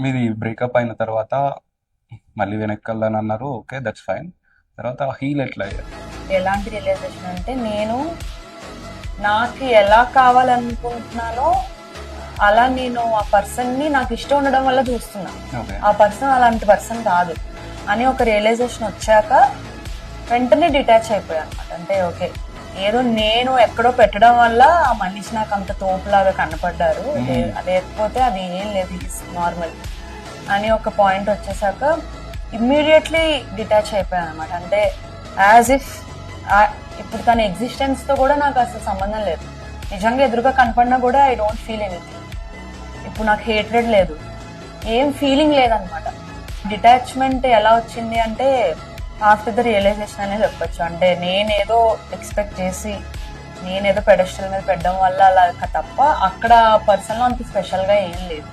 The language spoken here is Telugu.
మీది బ్రేకప్ అయిన తర్వాత మళ్ళీ వెనక్కి వెళ్ళని అన్నారు. Okay, that's fine. తర్వాత హీల్ ఎట్లా అయ్యారు? ఎలాంటి రియలైజేషన్ అంటే, నేను నాకు ఎలా కావాలనుకుంటున్నానో అలా నేను ఆ పర్సన్ని నాకు ఇష్టం ఉండడం వల్ల చూస్తున్నా. ఓకే. ఆ పర్సన్ అలాంటి పర్సన్ కాదు అని ఒక రియలైజేషన్ వచ్చాక వెంటనే డిటాచ్ అయిపోయాను అనమాట. అంటే ఓకే, ఏదో నేను ఎక్కడో పెట్టడం వల్ల ఆ మనిషి నాకు అంత తోపులాగా కనపడ్డారు, లేకపోతే అది ఏం లేదు, ఇట్స్ నార్మల్ అని ఒక పాయింట్ వచ్చేసాక ఇమ్మీడియట్లీ డిటాచ్ అయిపోయాను అనమాట. అంటే యాజ్ ఇఫ్ ఇప్పుడు తన ఎగ్జిస్టెన్స్ తో కూడా నాకు అసలు సంబంధం లేదు. నిజంగా ఎదురుగా కనపడినా కూడా ఐ డోంట్ ఫీల్ ఎనీథింగ్. ఇప్పుడు నాకు హేట్రెడ్ లేదు, ఏం ఫీలింగ్ లేదనమాట. డిటాచ్మెంట్ ఎలా వచ్చింది అంటే ఆఫ్టర్ ద రియలైజేషన్ అనే చెప్పొచ్చు. అంటే నేనేదో ఎక్స్పెక్ట్ చేసి నేనేదో పెడస్టల్ మీద పెట్టడం వల్ల అలా తప్ప అక్కడ పర్సనల్ అంత స్పెషల్ గా ఏం లేదు.